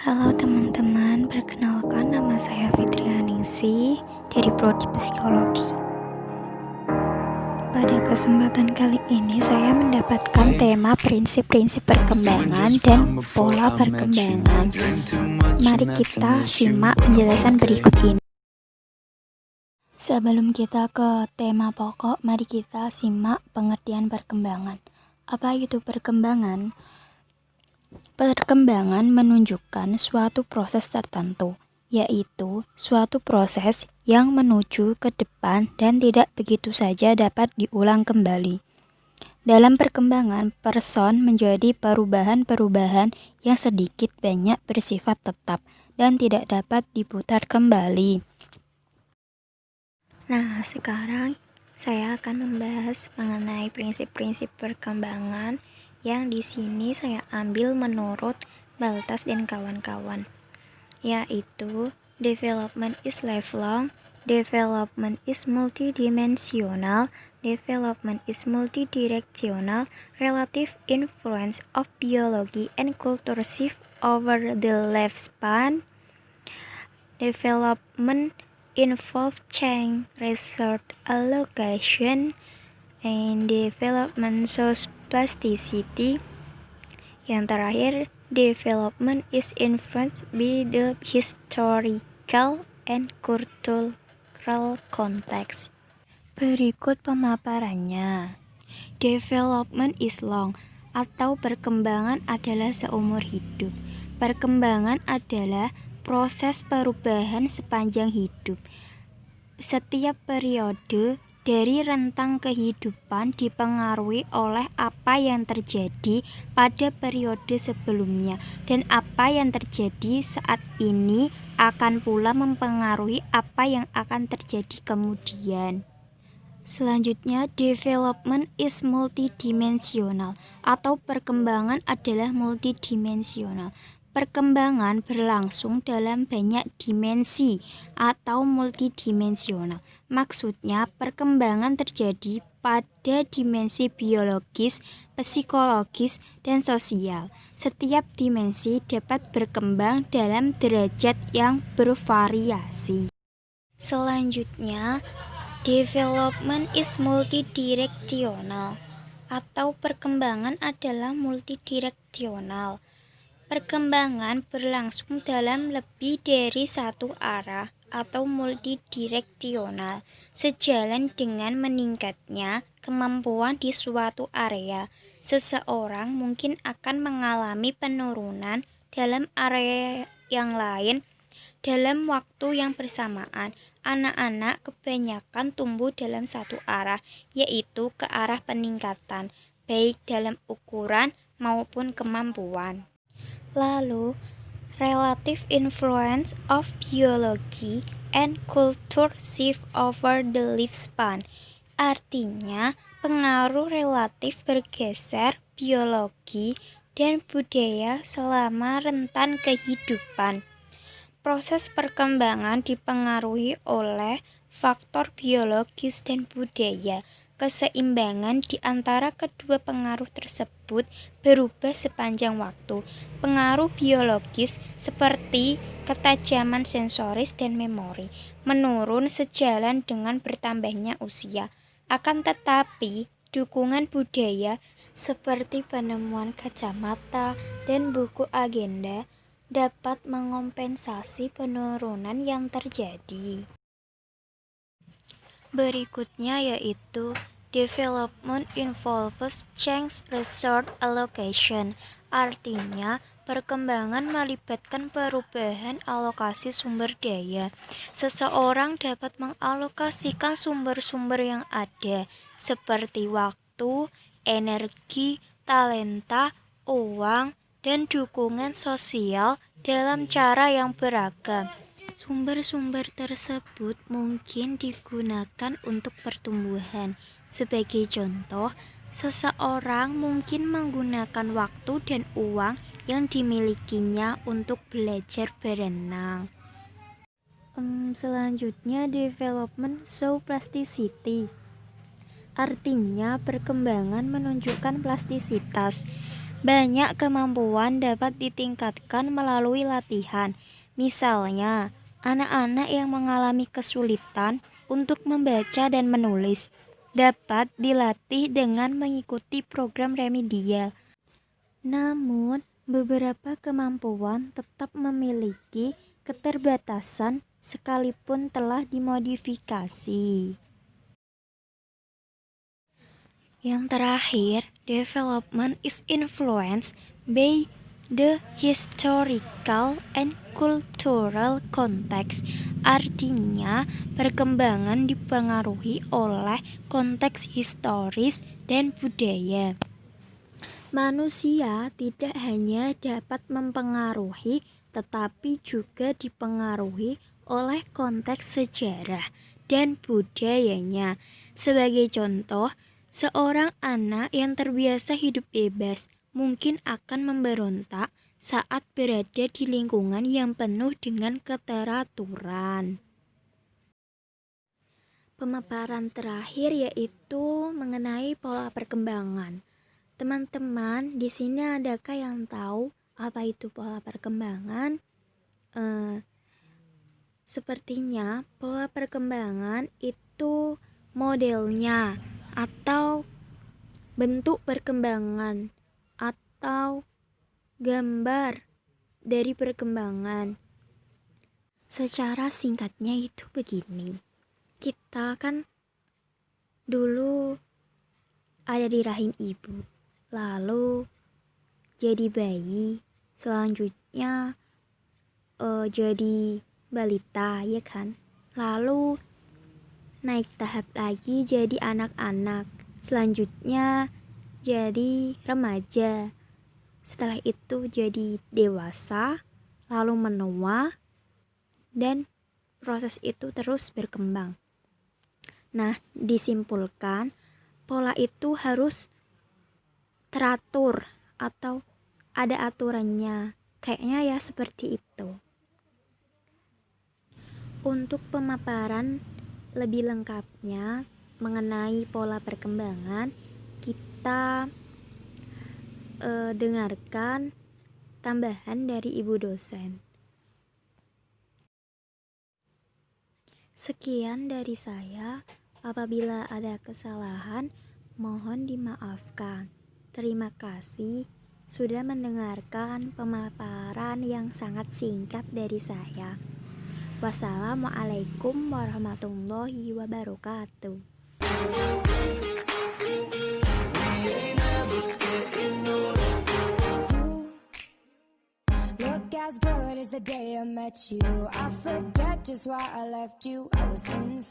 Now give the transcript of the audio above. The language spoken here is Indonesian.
Halo teman-teman, perkenalkan nama saya Fitrianingsih dari Prodi Psikologi. Pada kesempatan kali ini saya mendapatkan tema prinsip-prinsip perkembangan dan pola perkembangan. Mari kita simak penjelasan berikut ini. Sebelum kita ke tema pokok, mari kita simak pengertian perkembangan. Apa itu perkembangan? Perkembangan menunjukkan suatu proses tertentu, yaitu suatu proses yang menuju ke depan dan tidak begitu saja dapat diulang kembali. Dalam perkembangan, person menjadi perubahan-perubahan yang sedikit banyak bersifat tetap dan tidak dapat diputar kembali. Nah, sekarang saya akan membahas mengenai prinsip-prinsip perkembangan yang di sini saya ambil menurut Baltas dan kawan-kawan, yaitu development is lifelong, development is multidimensional, development is multidirectional, relative influence of biology and culture shift over the lifespan, development involve change, resource allocation, and development shows plasticity. Yang terakhir, development is influenced by the historical and cultural context. Berikut pemaparannya. Development is long, atau perkembangan adalah seumur hidup. Perkembangan adalah proses perubahan sepanjang hidup. Setiap periode dari rentang kehidupan dipengaruhi oleh apa yang terjadi pada periode sebelumnya, dan apa yang terjadi saat ini akan pula mempengaruhi apa yang akan terjadi kemudian. Selanjutnya, development is multidimensional, atau perkembangan adalah multidimensional. Perkembangan berlangsung dalam banyak dimensi atau multidimensional. Maksudnya, perkembangan terjadi pada dimensi biologis, psikologis, dan sosial. Setiap dimensi dapat berkembang dalam derajat yang bervariasi. Selanjutnya, development is multidirectional, atau perkembangan adalah multidireksional. Perkembangan berlangsung dalam lebih dari satu arah atau multidireksional. Sejalan dengan meningkatnya kemampuan di suatu area, seseorang mungkin akan mengalami penurunan dalam area yang lain dalam waktu yang bersamaan. Anak-anak kebanyakan tumbuh dalam satu arah, yaitu ke arah peningkatan, baik dalam ukuran maupun kemampuan. Lalu, relative influence of biology and culture shift over the lifespan. Artinya, pengaruh relatif bergeser biologi dan budaya selama rentan kehidupan. Proses perkembangan dipengaruhi oleh faktor biologis dan budaya. Keseimbangan di antara kedua pengaruh tersebut berubah sepanjang waktu. Pengaruh biologis seperti ketajaman sensoris dan memori menurun sejalan dengan bertambahnya usia. Akan tetapi, dukungan budaya seperti penemuan kacamata dan buku agenda dapat mengompensasi penurunan yang terjadi. Berikutnya yaitu development involves change resource allocation. Artinya, perkembangan melibatkan perubahan alokasi sumber daya. Seseorang dapat mengalokasikan sumber-sumber yang ada, seperti waktu, energi, talenta, uang, dan dukungan sosial dalam cara yang beragam. Sumber-sumber tersebut mungkin digunakan untuk pertumbuhan. Sebagai contoh, seseorang mungkin menggunakan waktu dan uang yang dimilikinya untuk belajar berenang. Selanjutnya, development show plasticity. Artinya, perkembangan menunjukkan plastisitas. Banyak kemampuan dapat ditingkatkan melalui latihan. Misalnya, anak-anak yang mengalami kesulitan untuk membaca dan menulis dapat dilatih dengan mengikuti program remedial. Namun, beberapa kemampuan tetap memiliki keterbatasan sekalipun telah dimodifikasi. Yang terakhir, development is influenced by the historical and cultural context. Artinya, perkembangan dipengaruhi oleh konteks historis dan budaya. Manusia tidak hanya dapat mempengaruhi, tetapi juga dipengaruhi oleh konteks sejarah dan budayanya. Sebagai contoh, seorang anak yang terbiasa hidup bebas mungkin akan memberontak saat berada di lingkungan yang penuh dengan keteraturan. Pemaparan terakhir yaitu mengenai pola perkembangan. Teman-teman, di sini adakah yang tahu apa itu pola perkembangan? Sepertinya pola perkembangan itu modelnya atau bentuk perkembangan atau gambar dari perkembangan. Secara singkatnya itu begini. Kita kan dulu ada di rahim ibu, lalu jadi bayi, selanjutnya jadi balita, ya kan? Lalu naik tahap lagi jadi anak-anak, selanjutnya jadi remaja, setelah itu jadi dewasa, lalu menua, dan proses itu terus berkembang. Nah, disimpulkan pola itu harus teratur atau ada aturannya, kayaknya ya seperti itu. Untuk pemaparan lebih lengkapnya mengenai pola perkembangan, kita dengarkan tambahan dari ibu dosen. Sekian dari saya. Apabila ada kesalahan, mohon dimaafkan. Terima kasih sudah mendengarkan pemaparan yang sangat singkat dari saya. Wassalamualaikum warahmatullahi wabarakatuh. As good as the day I met you. I forget just why I left you. I was insane.